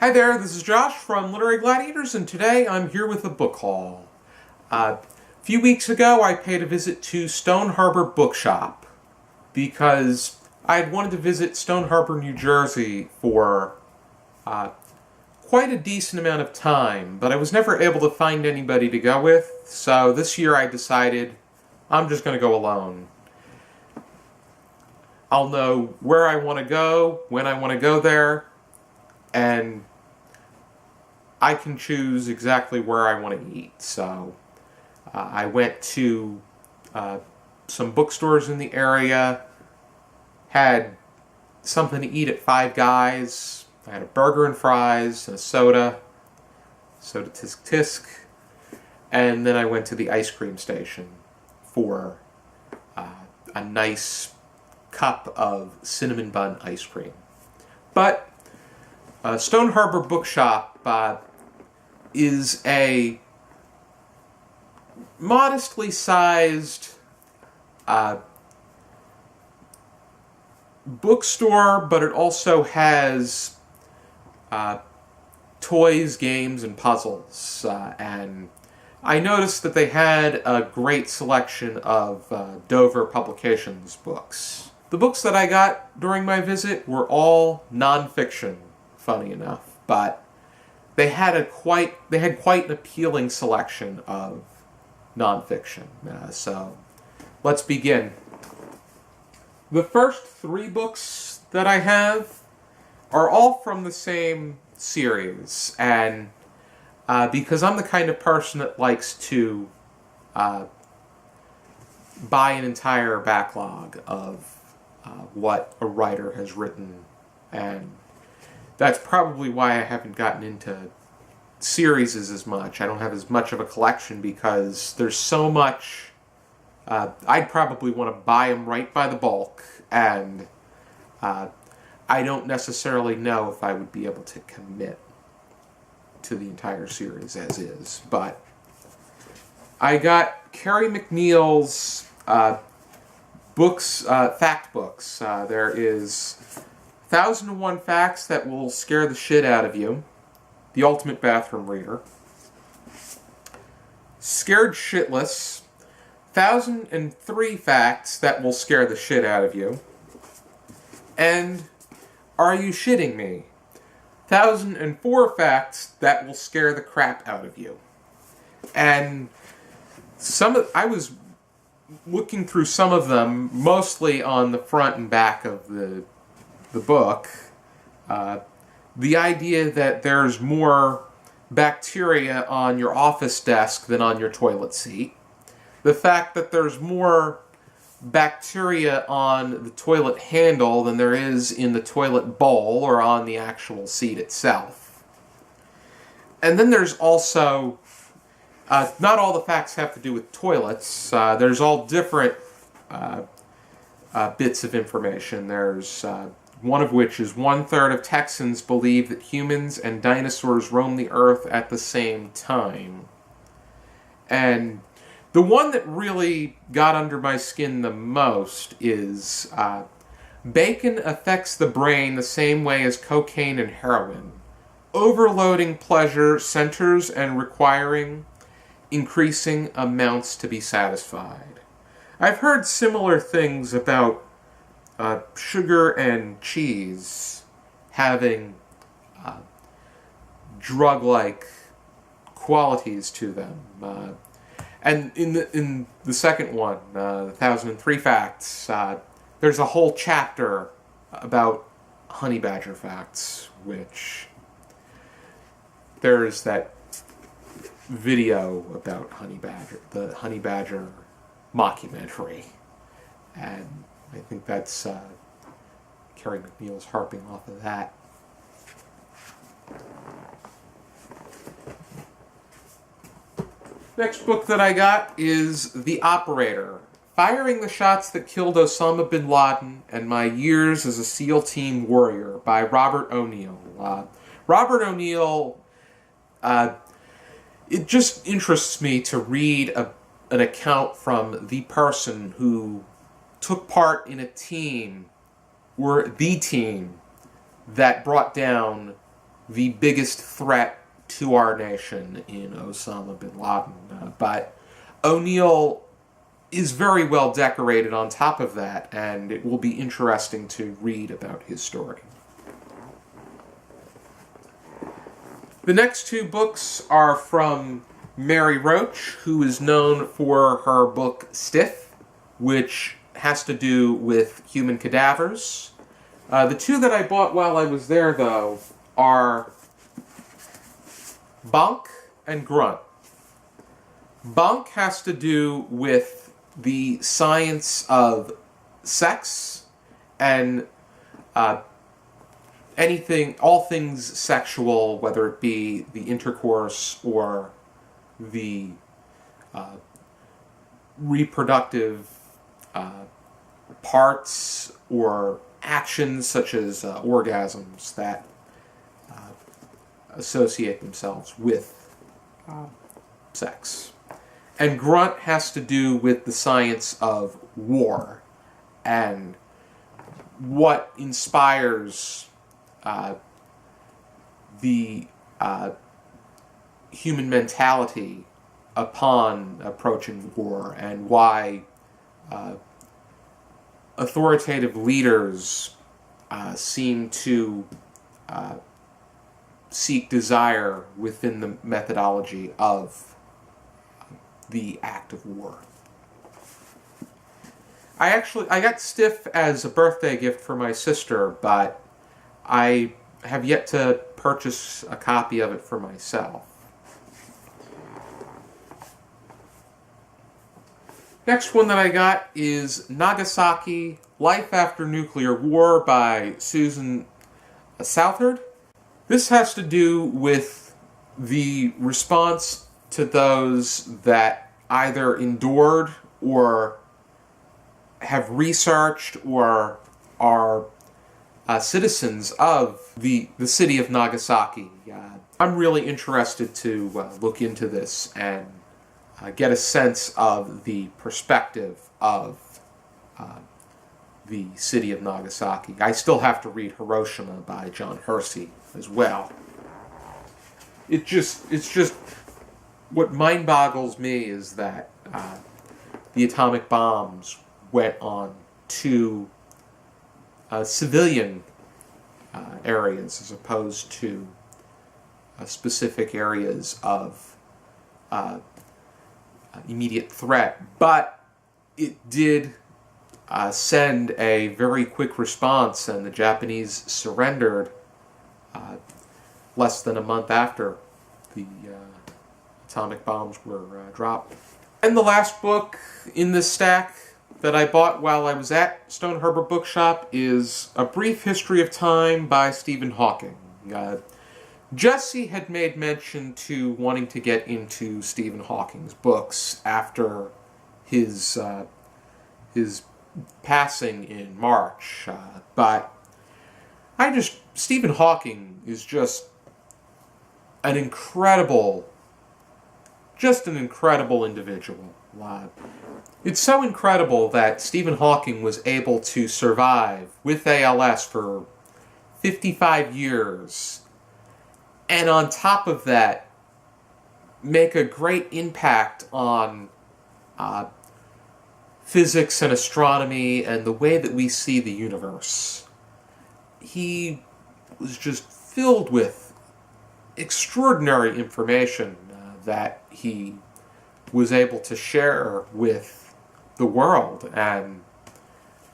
Hi there, this is Josh from Literary Gladiators, and today I'm here with a book haul. A few weeks ago, I paid a visit to Stone Harbor Bookshop because I had wanted to visit Stone Harbor, New Jersey for quite a decent amount of time, but I was never able to find anybody to go with, so this year I decided I'm just going to go alone. I'll know where I want to go, when I want to go there, and I can choose exactly where I want to eat. So I went to some bookstores in the area, had something to eat at Five Guys. I had a burger and fries and a soda tisk tisk, and then I went to the ice cream station for a nice cup of cinnamon bun ice cream. But Stone Harbor Bookshop is a modestly sized bookstore, but it also has toys, games, and puzzles. And I noticed that they had a great selection of Dover Publications books. The books that I got during my visit were all nonfiction, funny enough, but they had quite an appealing selection of nonfiction. So let's begin. The first three books that I have are all from the same series, and because I'm the kind of person that likes to buy an entire backlog of what a writer has written, and that's probably why I haven't gotten into series as much. I don't have as much of a collection because there's so much. I'd probably want to buy them right by the bulk, and I don't necessarily know if I would be able to commit to the entire series as is. But I got Cary McNeal's books, fact books. There is 1001 Facts That Will Scare the Shit Out of You, The Ultimate Bathroom Reader, Scared Shitless, 1003 Facts That Will Scare the Shit Out of You, and Are You Shitting Me? 1004 Facts That Will Scare the Crap Out of You. And I was looking through some of them, mostly on the front and back of the book, the idea that there's more bacteria on your office desk than on your toilet seat, the fact that there's more bacteria on the toilet handle than there is in the toilet bowl or on the actual seat itself. And then there's also, not all the facts have to do with toilets. There's all different bits of information. There's one of which is 1/3 of Texans believe that humans and dinosaurs roamed the earth at the same time. And the one that really got under my skin the most is bacon affects the brain the same way as cocaine and heroin, overloading pleasure centers and requiring increasing amounts to be satisfied. I've heard similar things about sugar and cheese having drug-like qualities to them. And in the second one, 1003 Facts, there's a whole chapter about honey badger facts, which there's that video about the honey badger mockumentary, and I think that's Cary McNeal's harping off of that. Next book that I got is The Operator, Firing the Shots That Killed Osama bin Laden and My Years as a SEAL Team Warrior by Robert O'Neill. Robert O'Neill, it just interests me to read an account from the person who took part in a team, or the team, that brought down the biggest threat to our nation in Osama bin Laden. But O'Neill is very well decorated on top of that, and it will be interesting to read about his story. The next two books are from Mary Roach, who is known for her book Stiff, which has to do with human cadavers. The two that I bought while I was there, though, are Bonk and Grunt. Bonk has to do with the science of sex and all things sexual, whether it be the intercourse or the reproductive parts or actions such as orgasms that associate themselves with sex. And Grunt has to do with the science of war and what inspires the human mentality upon approaching war, and why authoritative leaders seem to seek desire within the methodology of the act of war. I got Stiff as a birthday gift for my sister, but I have yet to purchase a copy of it for myself. Next one that I got is Nagasaki, Life After Nuclear War by Susan Southard. This has to do with the response to those that either endured or have researched or are citizens of the city of Nagasaki. I'm really interested to look into this and get a sense of the perspective of the city of Nagasaki. I still have to read Hiroshima by John Hersey as well. It's just what mind boggles me is that the atomic bombs went on to civilian areas as opposed to specific areas of immediate threat. But it did send a very quick response, and the Japanese surrendered less than a month after the atomic bombs were dropped. And the last book in this stack that I bought while I was at Stone Harbor Bookshop is A Brief History of Time by Stephen Hawking. Jesse had made mention to wanting to get into Stephen Hawking's books after his passing in March, but Stephen Hawking is just an incredible individual. It's so incredible that Stephen Hawking was able to survive with ALS for 55 years, and on top of that, make a great impact on physics and astronomy and the way that we see the universe. He was just filled with extraordinary information that he was able to share with the world, and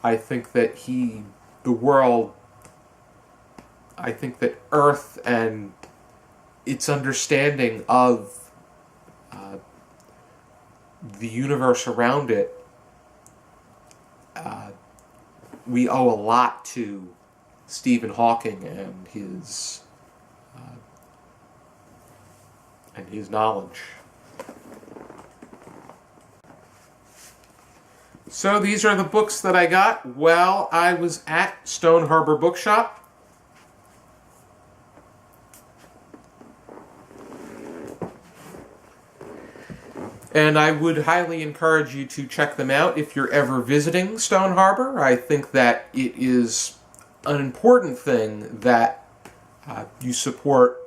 I think that Earth and its understanding of the universe around it, we owe a lot to Stephen Hawking and his knowledge. So these are the books that I got while I was at Stone Harbor Bookshop. And I would highly encourage you to check them out if you're ever visiting Stone Harbor. I think that it is an important thing that you support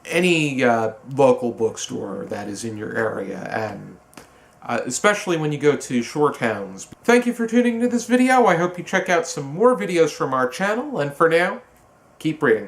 any local bookstore that is in your area, and especially when you go to shore towns. Thank you for tuning into this video. I hope you check out some more videos from our channel, and for now, keep reading.